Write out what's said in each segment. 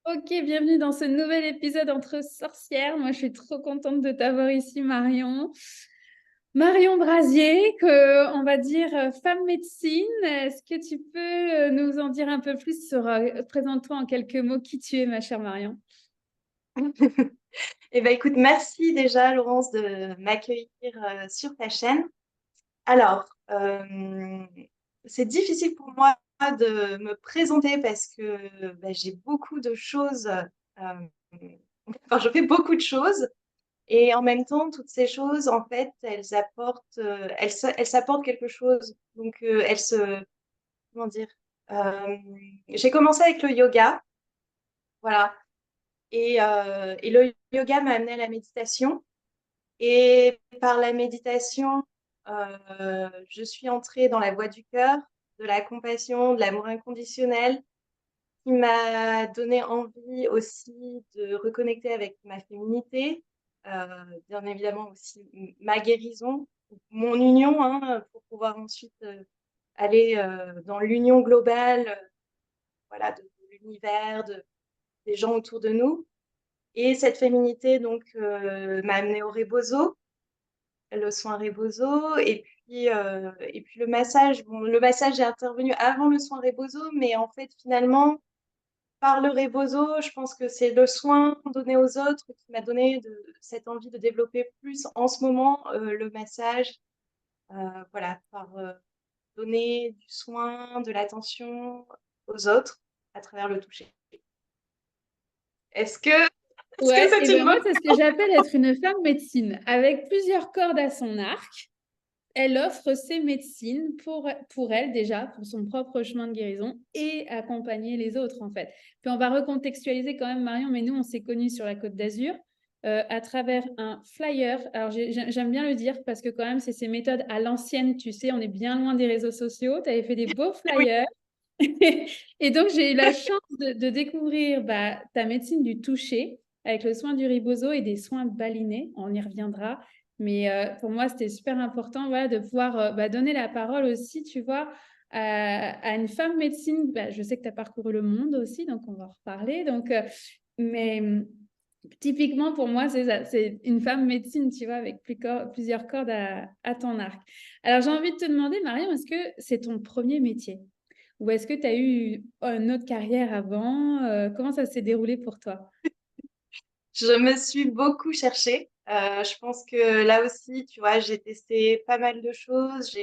Ok, bienvenue dans ce nouvel épisode entre sorcières. Moi, je suis trop contente de t'avoir ici, Marion. Marion Brasier, on va dire femme médecine. Est-ce que tu peux nous en dire un peu plus sur, présente-toi en quelques mots qui tu es, ma chère Marion. Eh ben, écoute, merci déjà, Laurence, de m'accueillir sur ta chaîne. Alors, c'est difficile pour moi de me présenter parce que j'ai beaucoup de choses, enfin, je fais beaucoup de choses et en même temps, toutes ces choses, en fait, elles apportent, elles s'apportent quelque chose. Donc, comment dire, euh, j'ai commencé avec le yoga, voilà, et le yoga m'a amené à la méditation. Et par la méditation, je suis entrée dans la voie du cœur, de la compassion, de l'amour inconditionnel, qui m'a donné envie aussi de reconnecter avec ma féminité, bien évidemment aussi ma guérison, mon union, hein, pour pouvoir ensuite aller dans l'union globale, voilà, de l'univers, des gens autour de nous. Et cette féminité donc m'a amenée au Rebozo, le soin Rebozo, et puis le massage. Bon, le massage est intervenu avant le soin Rebozo, mais en fait, finalement, par le Rebozo, je pense que c'est le soin donné aux autres qui m'a donné cette envie de développer plus en ce moment le massage. Voilà, par donner du soin, de l'attention aux autres à travers le toucher. Est-ce que est-ce que Ouais, et c'est une ben moi, bonne... c'est ce que j'appelle être une femme médecine, avec plusieurs cordes à son arc. Elle offre ses médecines pour elle déjà, pour son propre chemin de guérison et accompagner les autres en fait. Puis on va recontextualiser quand même Marion, mais nous on s'est connus sur la Côte d'Azur à travers un flyer. Alors j'aime bien le dire parce que quand même c'est ces méthodes à l'ancienne, tu sais, on est bien loin des réseaux sociaux. Tu avais fait des beaux Oui. flyers. Et donc j'ai eu la chance de découvrir ta médecine du toucher avec le soin du ribozo et des soins balinés. On y reviendra. Mais pour moi, c'était super important voilà, de pouvoir donner la parole aussi, tu vois, à une femme médecine. Je sais que tu as parcouru le monde aussi, donc on va en reparler. Mais typiquement, pour moi, c'est ça. C'est une femme médecine, tu vois, avec plusieurs cordes à ton arc. Alors, j'ai envie de te demander, Marion, est-ce que c'est ton premier métier? Ou est-ce que tu as eu une autre carrière avant? Comment ça s'est déroulé pour toi? Je me suis beaucoup cherchée. Je pense que là aussi, tu vois, j'ai testé pas mal de choses.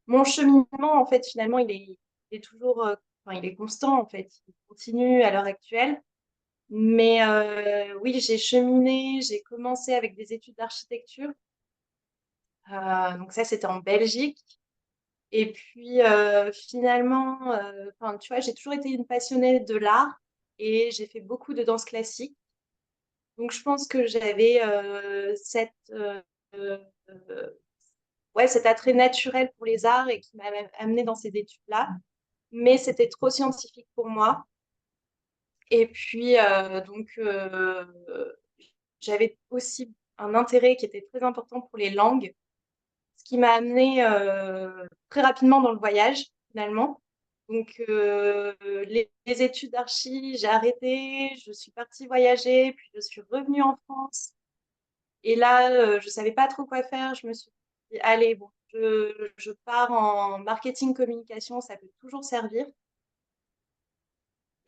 Mon cheminement, en fait, finalement, il est toujours, enfin, il est constant, en fait. Il continue à l'heure actuelle. Mais oui, j'ai cheminé, j'ai commencé avec des études d'architecture. Donc ça, c'était en Belgique. Et puis finalement, enfin, tu vois, j'ai toujours été une passionnée de l'art et j'ai fait beaucoup de danse classique. Donc, je pense que j'avais euh, ouais, cet attrait naturel pour les arts et qui m'a amené dans ces études-là. Mais c'était trop scientifique pour moi. Et puis, j'avais aussi un intérêt qui était très important pour les langues, ce qui m'a amené très rapidement dans le voyage, finalement. Donc, les études d'archi, j'ai arrêté, je suis partie voyager, puis je suis revenue en France. Et là, je savais pas trop quoi faire. Je me suis dit, allez, bon, je pars en marketing communication, ça peut toujours servir.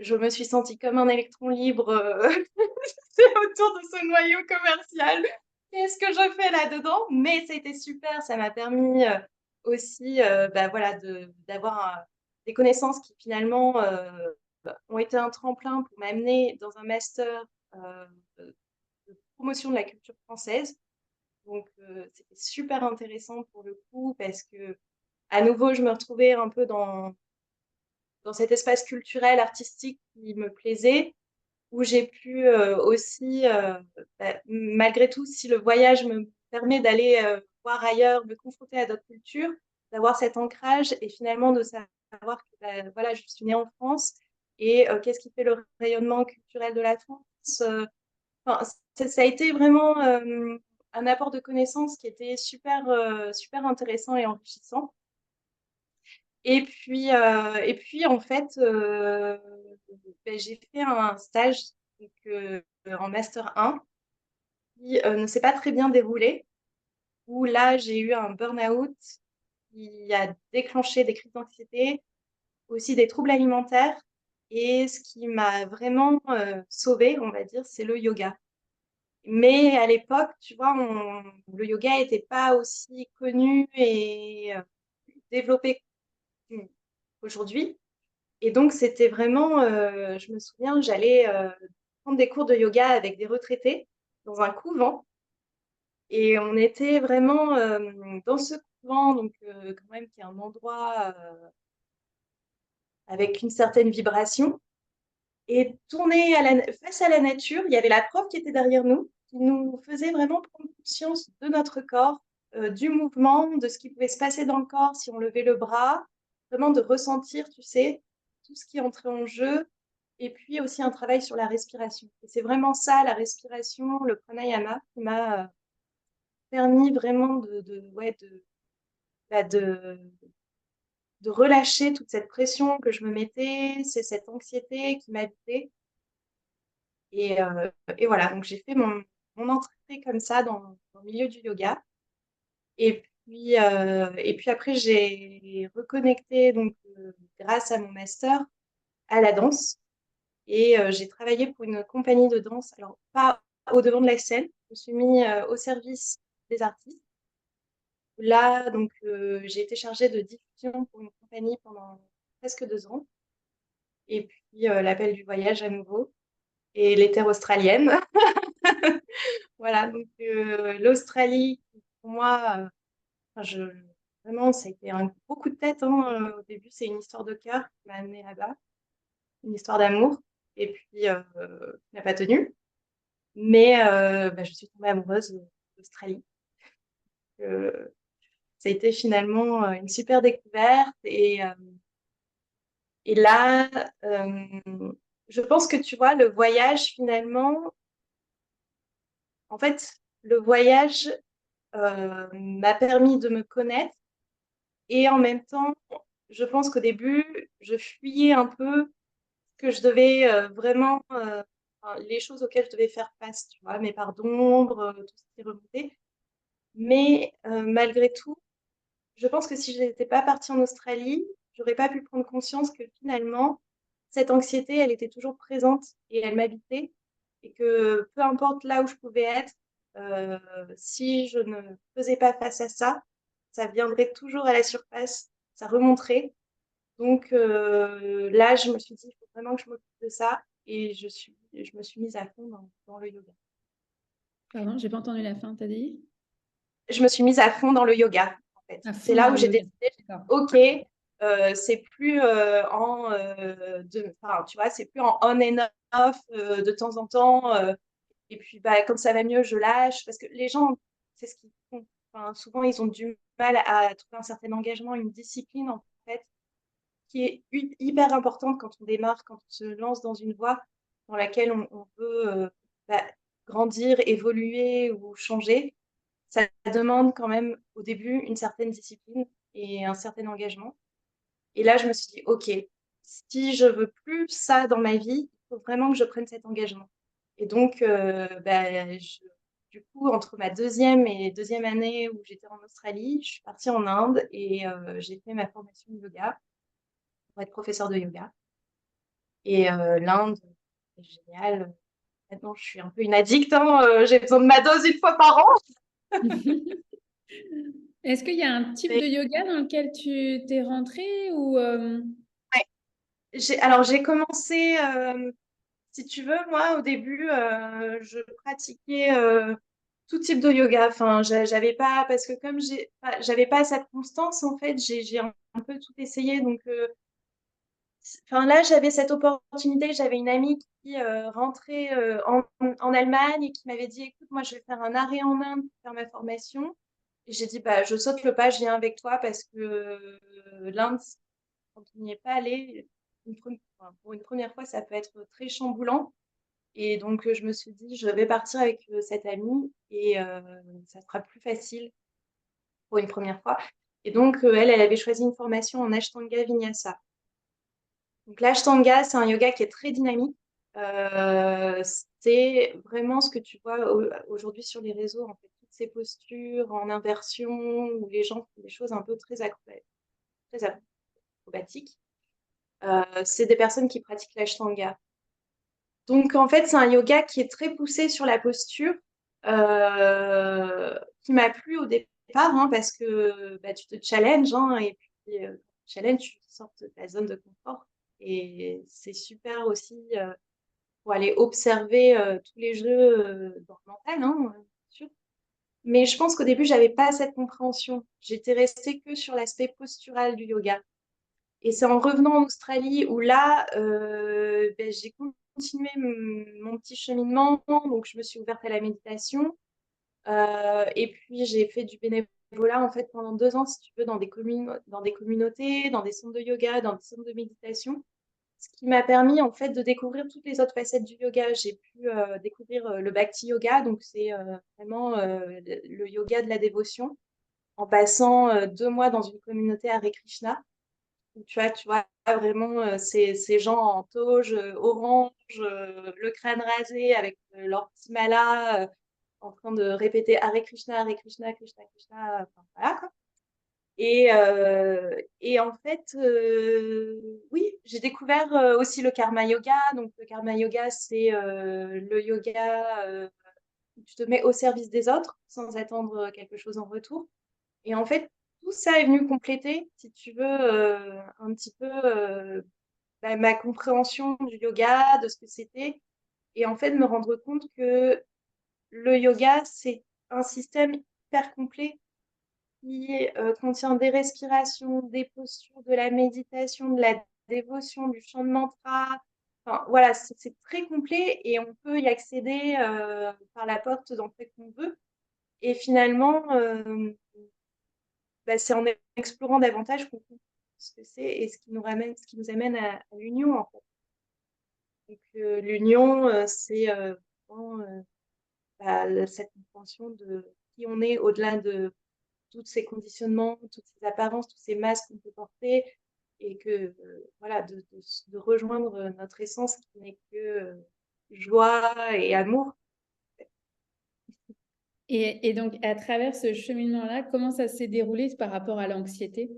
Je me suis sentie comme un électron libre autour de ce noyau commercial. Qu'est-ce que je fais là-dedans? Mais ça a été super, ça m'a permis aussi voilà, d'avoir des connaissances qui finalement ont été un tremplin pour m'amener dans un master de promotion de la culture française. Donc, c'était super intéressant pour le coup parce que, à nouveau, je me retrouvais un peu dans cet espace culturel, artistique qui me plaisait, où j'ai pu aussi, malgré tout, si le voyage me permet d'aller voir ailleurs, me confronter à d'autres cultures, d'avoir cet ancrage et finalement de savoir que voilà, je suis née en France et qu'est-ce qui fait le rayonnement culturel de la France. Enfin, ça a été vraiment un apport de connaissances qui était super, super intéressant et enrichissant. Et puis en fait, j'ai fait un stage donc, en Master 1 qui ne s'est pas très bien déroulé, où là, j'ai eu un burn-out qui a déclenché des crises d'anxiété, aussi des troubles alimentaires. Et ce qui m'a vraiment sauvée, on va dire, c'est le yoga. Mais à l'époque, tu vois, le yoga n'était pas aussi connu et développé qu'aujourd'hui. Et donc, c'était vraiment, je me souviens, j'allais prendre des cours de yoga avec des retraités dans un couvent. Et on était vraiment dans ce couvent, donc quand même, qui est un endroit avec une certaine vibration. Et tourner face à la nature, il y avait la prof qui était derrière nous, qui nous faisait vraiment prendre conscience de notre corps, du mouvement, de ce qui pouvait se passer dans le corps si on levait le bras, vraiment de ressentir, tu sais, tout ce qui entrait en jeu, et puis aussi un travail sur la respiration. Et c'est vraiment ça, la respiration, le pranayama, qui m'a permis vraiment ouais, bah, de relâcher toute cette pression que je me mettais, c'est cette anxiété qui m'habitait. Et voilà, donc j'ai fait mon entrée comme ça dans le milieu du yoga. Et puis après, j'ai reconnecté, donc, grâce à mon master, à la danse. Et j'ai travaillé pour une compagnie de danse, alors pas au devant de la scène, je me suis mis au service des artistes. Là, donc, j'ai été chargée de diffusion pour une compagnie pendant presque 2 ans. Et puis, l'appel du voyage à nouveau et les terres australiennes. Voilà, donc l'Australie, pour moi, enfin, vraiment, ça a été un gros coup de tête, hein. Au début, c'est une histoire de cœur qui m'a amenée là-bas, une histoire d'amour. Et puis, qui n'a pas tenu. Mais bah, je suis tombée amoureuse d'Australie. Euh, Ça a été finalement une super découverte. Et là, je pense que tu vois, le voyage, finalement, en fait, le voyage m'a permis de me connaître. Et en même temps, je pense qu'au début, je fuyais un peu que je devais vraiment, enfin, les choses auxquelles je devais faire face, tu vois, mes parts d'ombre, tout ce qui remontait. Mais malgré tout, je pense que si je n'étais pas partie en Australie, j'aurais pas pu prendre conscience que finalement, cette anxiété, elle était toujours présente et elle m'habitait. Et que peu importe là où je pouvais être, euh, si je ne faisais pas face à ça, ça viendrait toujours à la surface, ça remonterait. Donc là, je me suis dit, il faut vraiment que je m'occupe de ça. Et je me suis mise à fond dans le yoga. Pardon, j'ai pas entendu la fin, t'as dit? Je me suis mise à fond dans le yoga, en fait. À C'est fond là dans où le j'ai yoga. décidé, D'accord. OK, c'est plus enfin, tu vois, c'est plus en on and off de temps en temps. Et puis, bah, quand ça va mieux, je lâche. Parce que les gens, c'est ce qu'ils font. Enfin, souvent, ils ont du mal à trouver un certain engagement, une discipline, en fait, qui est hyper importante quand on démarre, quand on se lance dans une voie dans laquelle on veut bah, grandir, évoluer ou changer. Ça demande quand même au début une certaine discipline et un certain engagement. Et là, je me suis dit, OK, si je veux plus ça dans ma vie, il faut vraiment que je prenne cet engagement. Et donc, bah, du coup, entre ma deuxième année où j'étais en Australie, je suis partie en Inde et j'ai fait ma formation de yoga pour être professeure de yoga. Et l'Inde, c'est génial. Maintenant, je suis un peu une addict, hein. J'ai besoin de ma dose une fois par an. Est-ce qu'il y a un type Mais de yoga dans lequel tu t'es rentrée ou ouais, alors, j'ai commencé, si tu veux, moi, au début, je pratiquais tout type de yoga. Enfin, j'avais pas, parce que comme j'avais pas cette constance, en fait, j'ai un peu tout essayé. Donc, enfin, là, j'avais cette opportunité. J'avais une amie qui rentrait en Allemagne et qui m'avait dit, écoute, moi, je vais faire un arrêt en Inde pour faire ma formation. Et j'ai dit, bah, je saute le pas, je viens avec toi parce que l'Inde, quand on n'y est pas allé, enfin, pour une première fois, ça peut être très chamboulant. Et donc, je me suis dit, je vais partir avec cette amie et ça sera plus facile pour une première fois. Et donc, elle avait choisi une formation en Ashtanga Vinyasa. Donc l'Ashtanga, c'est un yoga qui est très dynamique. C'est vraiment ce que tu vois aujourd'hui sur les réseaux, en fait, toutes ces postures en inversion où les gens font des choses un peu très acrobatiques. C'est des personnes qui pratiquent l'Ashtanga. Donc en fait, c'est un yoga qui est très poussé sur la posture, qui m'a plu au départ, hein, parce que bah, tu te challenges, hein, et puis challenge, tu sors de ta zone de confort. Et c'est super aussi pour aller observer tous les jeux dans le mental, hein, bien sûr. Mais je pense qu'au début, j'avais pas cette compréhension. J'étais restée que sur l'aspect postural du yoga. Et c'est en revenant en Australie où là, ben, j'ai continué mon petit cheminement. Donc, je me suis ouverte à la méditation. Et puis, j'ai fait du bénévolat en fait pendant 2 ans, si tu veux, dans des communautés, dans des centres de yoga, dans des centres de méditation. Ce qui m'a permis en fait de découvrir toutes les autres facettes du yoga. J'ai pu découvrir le Bhakti Yoga, donc c'est vraiment le yoga de la dévotion, en passant 2 mois dans une communauté Hare Krishna où tu vois vraiment ces gens en toge orange, le crâne rasé avec leur petit mala, en train de répéter Hare Krishna, Krishna Krishna, enfin, voilà quoi. Et en fait, oui, j'ai découvert aussi le karma yoga. Donc, le karma yoga, c'est le yoga où tu te mets au service des autres sans attendre quelque chose en retour. Et en fait, tout ça est venu compléter, si tu veux, un petit peu bah, ma compréhension du yoga, de ce que c'était. Et en fait, me rendre compte que le yoga, c'est un système hyper complet qui contient des respirations, des postures, de la méditation, de la dévotion, du chant de mantra. Enfin, voilà, c'est très complet et on peut y accéder par la porte d'entrée qu'on veut. Et finalement, bah, c'est en explorant davantage qu'on comprend ce que c'est et ce qui nous amène à l'union, en fait. Donc, l'union, c'est vraiment, bah, cette compréhension de qui on est au-delà de tous ces conditionnements, toutes ces apparences, tous ces masques qu'on peut porter, et que voilà, de rejoindre notre essence qui n'est que joie et amour. Et donc, à travers ce cheminement-là, comment ça s'est déroulé par rapport à l'anxiété?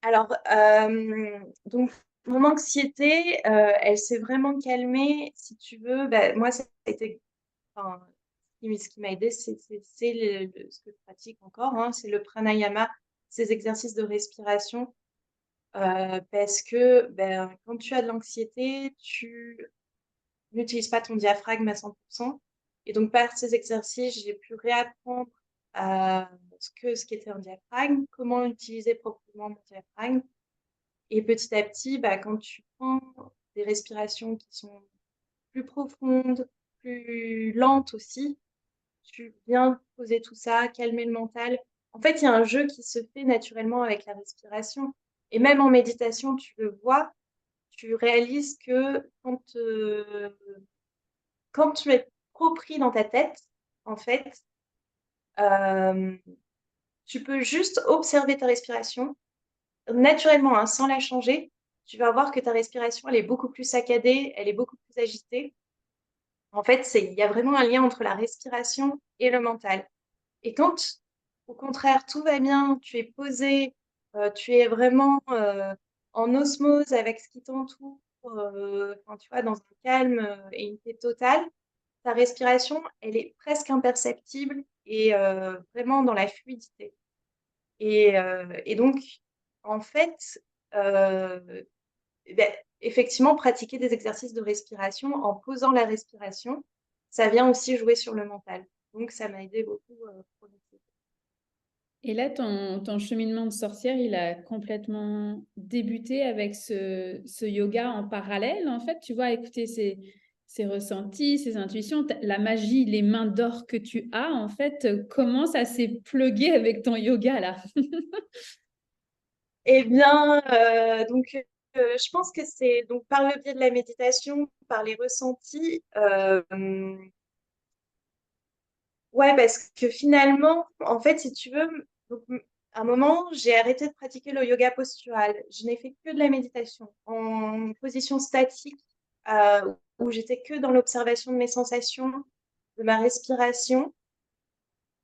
Alors, donc, mon anxiété, elle s'est vraiment calmée, si tu veux. Bah, moi, ça a été, enfin, ce qui m'a aidé, c'est ce que je pratique encore, hein, c'est le pranayama, ces exercices de respiration. Parce que ben, quand tu as de l'anxiété, tu n'utilises pas ton diaphragme à 100%. Et donc, par ces exercices, j'ai pu réapprendre ce qu'était un diaphragme, comment utiliser proprement mon diaphragme. Et petit à petit, bah, quand tu prends des respirations qui sont plus profondes, plus lentes aussi, tu viens poser tout ça, calmer le mental. En fait, il y a un jeu qui se fait naturellement avec la respiration. Et même en méditation, tu le vois, tu réalises que quand tu es trop pris dans ta tête, en fait, euh, tu peux juste observer ta respiration naturellement, hein, sans la changer. Tu vas voir que ta respiration, elle est beaucoup plus saccadée, elle est beaucoup plus agitée. En fait, il y a vraiment un lien entre la respiration et le mental. Et quand, au contraire, tout va bien, tu es posé, tu es vraiment en osmose avec ce qui t'entoure, enfin, tu vois, dans un calme et une paix totale, ta respiration, elle est presque imperceptible et vraiment dans la fluidité. Et donc, en fait, euh, ben, effectivement, pratiquer des exercices de respiration en posant la respiration, ça vient aussi jouer sur le mental. Donc, ça m'a aidé beaucoup pour l'anxiété. Et là, ton cheminement de sorcière, il a complètement débuté avec ce yoga en parallèle, en fait, tu vois, écouter ces ressentis, ces intuitions, la magie, les mains d'or que tu as, en fait, comment ça s'est plugué avec ton yoga, là? Eh bien, je pense que c'est donc par le biais de la méditation, par les ressentis. Ouais, parce que finalement, en fait, si tu veux, donc, à un moment, j'ai arrêté de pratiquer le yoga postural. Je n'ai fait que de la méditation en position statique, où j'étais que dans l'observation de mes sensations, de ma respiration.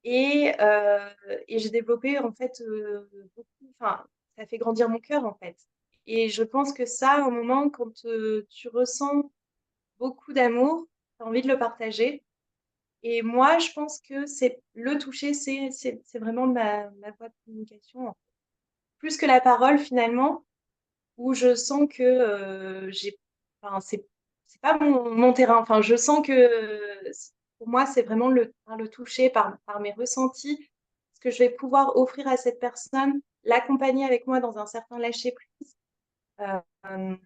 Et j'ai développé, en fait, beaucoup, enfin, ça fait grandir mon cœur, en fait. Et je pense que ça, au moment, quand tu ressens beaucoup d'amour, tu as envie de le partager. Et moi, je pense que c'est le toucher, c'est vraiment ma voie de communication, hein. Plus que la parole, finalement, où je sens que enfin, c'est pas mon terrain. Enfin, je sens que pour moi, c'est vraiment par le toucher, par mes ressentis, ce que je vais pouvoir offrir à cette personne, l'accompagner avec moi dans un certain lâcher-prise. Euh, euh,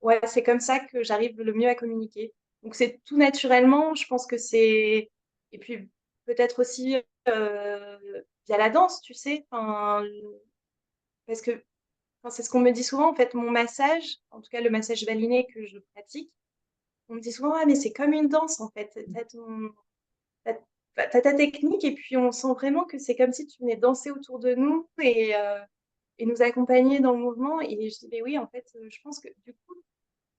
ouais, c'est comme ça que j'arrive le mieux à communiquer. Donc, c'est tout naturellement. Je pense que c'est. Et puis, peut-être aussi euh, via la danse, tu sais. Enfin, parce que enfin, c'est ce qu'on me dit souvent, en fait, mon massage, en tout cas le massage baliné que je pratique, on me dit souvent, ah, mais c'est comme une danse, en fait. T'as- t'as ta technique et puis on sent vraiment que c'est comme si tu venais danser autour de nous et nous accompagner dans le mouvement. Et je dis, mais oui, en fait, je pense que du coup,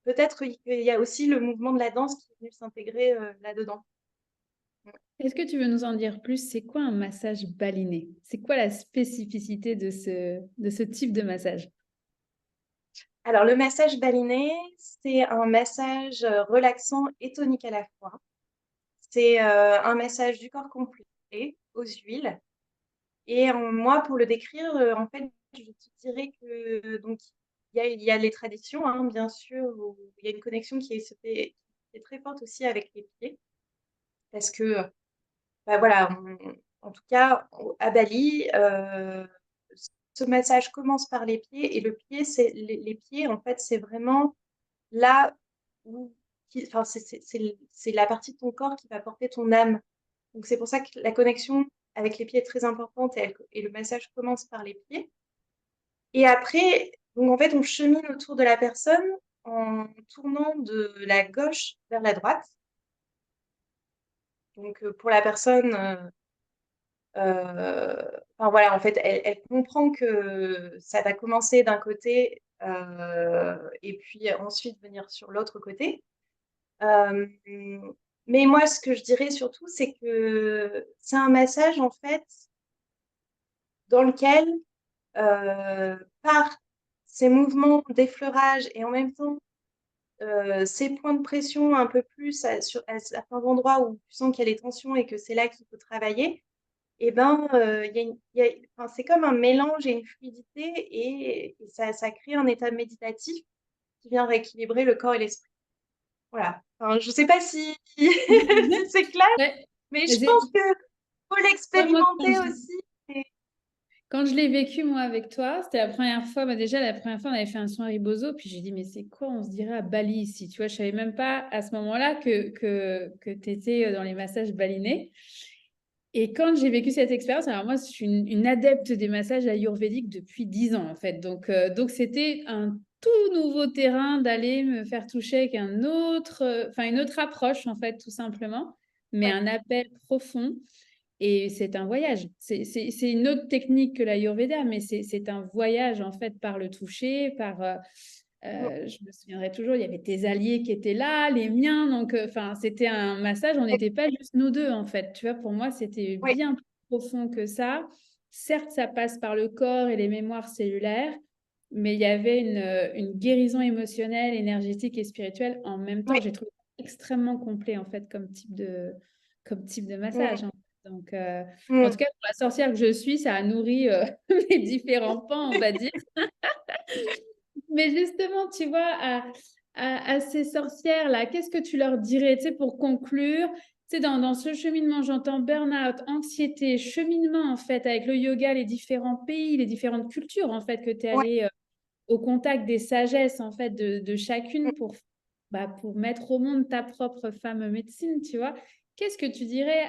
peut-être qu'il y a aussi le mouvement de la danse qui est venu s'intégrer là-dedans. Est-ce que tu veux nous en dire plus? C'est quoi un massage baliné? C'est quoi la spécificité de ce type de massage? Alors, le massage baliné, c'est un massage relaxant et tonique à la fois. C'est un massage du corps complet aux huiles. Et moi, pour le décrire, en fait, je te dirais que donc il y a les traditions, hein, bien sûr, où il y a une connexion qui est très forte aussi avec les pieds, parce que bah, voilà, en tout cas à Bali, ce massage commence par les pieds et le pied, c'est les pieds, en fait, c'est vraiment là où, enfin, c'est la partie de ton corps qui va porter ton âme. Donc c'est pour ça que la connexion avec les pieds est très importante et le massage commence par les pieds. Et après, donc en fait, on chemine autour de la personne en tournant de la gauche vers la droite. Donc pour la personne, enfin voilà, en fait, elle comprend que ça va commencer d'un côté et puis ensuite venir sur l'autre côté. Euh, mais moi, ce que je dirais surtout, c'est que c'est un massage en fait dans lequel par ces mouvements d'effleurage et en même temps ces points de pression un peu plus à certains endroits où tu sens qu'il y a les tensions et que c'est là qu'il faut travailler, et ben, enfin, c'est comme un mélange et une fluidité et ça crée un état méditatif qui vient rééquilibrer le corps et l'esprit. Voilà. Enfin, je sais pas si, si c'est clair, Ouais, mais mais je pense que faut moi, l'expérimenter aussi. Et- quand je l'ai vécu, moi, avec toi, c'était la première fois, bah, déjà, la première fois, on avait fait un soin Ribozo, puis j'ai dit, mais c'est quoi, on se dirait à Bali ici, tu vois, je savais même pas à ce moment-là que tu étais dans les massages balinés. Et quand j'ai vécu cette expérience, alors moi, je suis une adepte des massages ayurvédiques depuis 10 ans, en fait. Donc c'était un tout nouveau terrain d'aller me faire toucher avec enfin, une autre approche, en fait, tout simplement, mais ouais, un appel profond. Et c'est un voyage. C'est une autre technique que l'Ayurveda, mais c'est un voyage en fait par le toucher, mm, je me souviendrai toujours, il y avait tes alliés qui étaient là, les miens, donc enfin c'était un massage, on ouais, n'était pas juste nous deux en fait. Tu vois, pour moi c'était ouais, bien plus profond que ça. Certes, ça passe par le corps et les mémoires cellulaires, mais il y avait une guérison émotionnelle, énergétique et spirituelle en même temps. ouais, J'ai trouvé ça extrêmement complet en fait comme type de mm, massage, hein. Donc, en tout mm, cas, pour la sorcière que je suis, ça a nourri mes différents pans, on va dire. Mais justement, tu vois, à ces sorcières-là, qu'est-ce que tu leur dirais, tu sais, pour conclure? Tu sais, dans ce cheminement, j'entends burn-out, anxiété, cheminement, en fait, avec le yoga, les différents pays, les différentes cultures, en fait, que tu es ouais, allé au contact des sagesses, en fait, de mm. chacune pour mettre au monde ta propre femme médecine, tu vois. Qu'est-ce que tu dirais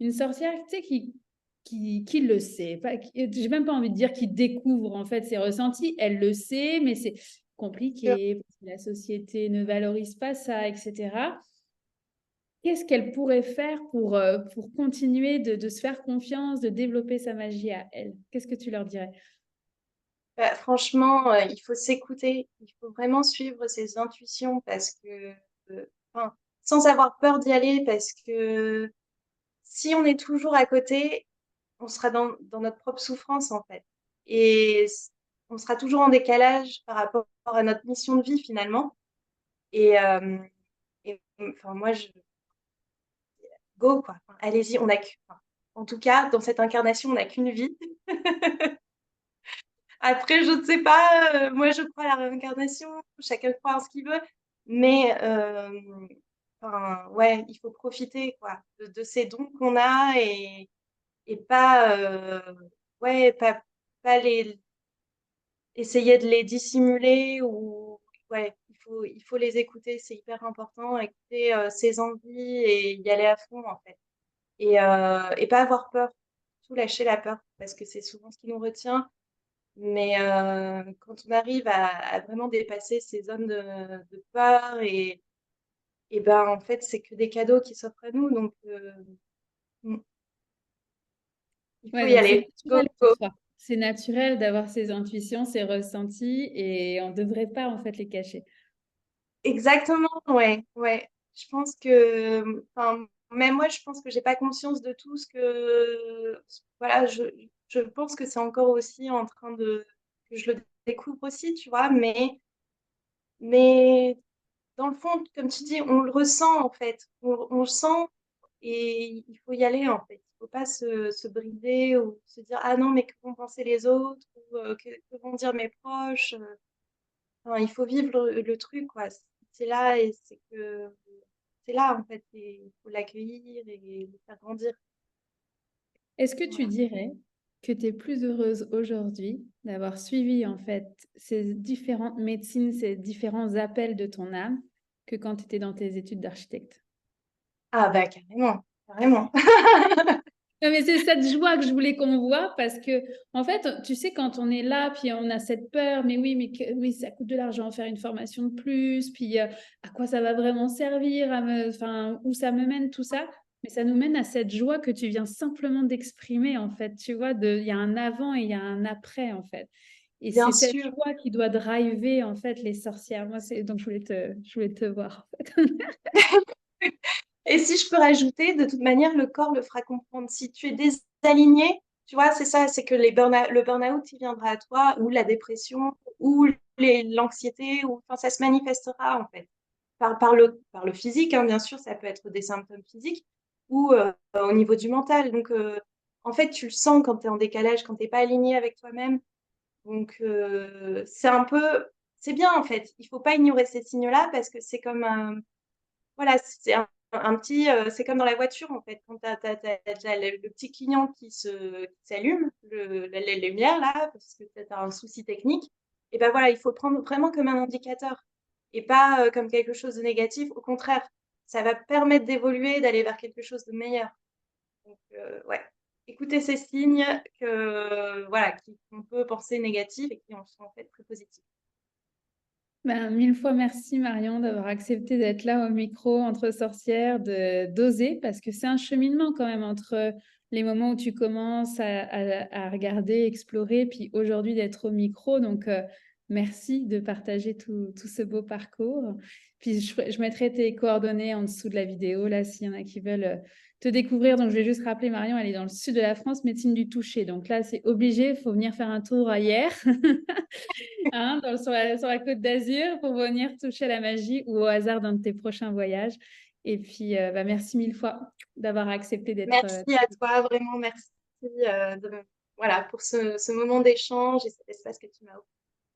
une sorcière, tu sais, qui le sait, j'ai même pas envie de dire qui découvre, en fait, ses ressentis, elle le sait, mais c'est Sûr. compliqué, parce que la société ne valorise pas ça, etc. qu'est-ce qu'elle pourrait faire pour continuer de se faire confiance, de développer sa magie à elle? Qu'est-ce que tu leur dirais? Bah, franchement, il faut s'écouter, il faut vraiment suivre ses intuitions parce que, enfin, sans avoir peur d'y aller, parce que si on est toujours à côté, on sera dans notre propre souffrance en fait. Et on sera toujours en décalage par rapport à notre mission de vie finalement. Et, enfin, moi, go quoi. Enfin, allez-y, enfin, en tout cas, dans cette incarnation, on n'a qu'une vie. Après, je ne sais pas, moi je crois à la réincarnation, chacun croit en ce qu'il veut, mais enfin, ouais, il faut profiter quoi, de ces dons qu'on a et pas, ouais, pas essayer de les dissimuler ou, ouais, il faut les écouter, c'est hyper important, écouter ses envies et y aller à fond en fait. Et pas avoir peur, tout lâcher la peur, parce que c'est souvent ce qui nous retient. Mais quand on arrive à vraiment dépasser ces zones de peur et ben, en fait, c'est que des cadeaux qui s'offrent à nous, donc mmh, il faut Ouais, y donc c'est aller. Go, naturel go. pour toi. C'est naturel d'avoir ses intuitions, ses ressentis et on ne devrait pas en fait les cacher. Exactement, ouais, ouais. Je pense que, enfin, même moi, je pense que j'ai pas conscience de tout ce que, voilà, je pense que c'est encore aussi en train que je le découvre aussi, tu vois, mais dans le fond, comme tu dis, on le ressent en fait. On le sent et il faut y aller en fait. Il faut pas se brider ou se dire ah non, mais que vont penser les autres ou que vont dire mes proches. Enfin, il faut vivre le truc quoi. C'est là et c'est là en fait. Et il faut l'accueillir et le faire grandir. Est-ce que tu Voilà. dirais que tu es plus heureuse aujourd'hui d'avoir suivi en fait ces différentes médecines, ces différents appels de ton âme que quand tu étais dans tes études d'architecte? Ah bah carrément, carrément. Non, mais c'est cette joie que je voulais qu'on voit parce que, en fait, tu sais, quand on est là, puis on a cette peur, mais oui, oui, ça coûte de l'argent faire une formation de plus, puis à quoi ça va vraiment servir, enfin, où ça me mène, tout ça. Mais ça nous mène à cette joie que tu viens simplement d'exprimer, en fait. Tu vois, il y a un avant et il y a un après, en fait. Et Bien c'est cette sûr. joie qui doit driver, en fait, les sorcières. Moi, donc je voulais te voir, en fait. Et si je peux rajouter, de toute manière, le corps le fera comprendre. Si tu es désaligné, tu vois, c'est ça, c'est que le burn-out, il viendra à toi, ou la dépression, ou l'anxiété, ou enfin, ça se manifestera en fait. Par le physique, hein, bien sûr, ça peut être des symptômes physiques, ou au niveau du mental. Donc, en fait, tu le sens quand tu es en décalage, quand tu n'es pas aligné avec toi-même. Donc, c'est bien en fait. Il faut pas ignorer ces signes-là parce que c'est comme un voilà, c'est un petit, c'est comme dans la voiture en fait, quand tu as déjà le petit client qui s'allume, les lumières là, parce que tu as un souci technique et ben voilà, il faut le prendre vraiment comme un indicateur et pas, comme quelque chose de négatif. Au contraire, ça va permettre d'évoluer, d'aller vers quelque chose de meilleur. Donc ouais, écouter ces signes voilà, qu'on peut penser négatifs et qui en sont en fait très positifs. Ben, mille fois merci Marion d'avoir accepté d'être là au micro entre sorcières, de d'oser, parce que c'est un cheminement quand même entre les moments où tu commences à regarder, explorer, puis aujourd'hui d'être au micro. Donc, merci de partager tout ce beau parcours. Puis, je mettrai tes coordonnées en dessous de la vidéo, là, s'il y en a qui veulent te découvrir. Donc, je vais juste rappeler, Marion, elle est dans le sud de la France, médecine du toucher. Donc là, c'est obligé, il faut venir faire un tour ailleurs. Hein, sur la Côte d'Azur pour venir toucher à la magie ou au hasard d'un de tes prochains voyages. Et puis, bah, merci mille fois d'avoir accepté d'être. Merci à toi, vraiment merci, voilà, pour ce moment d'échange et cet espace que tu m'as offert.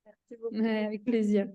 Merci beaucoup. Ouais, avec plaisir.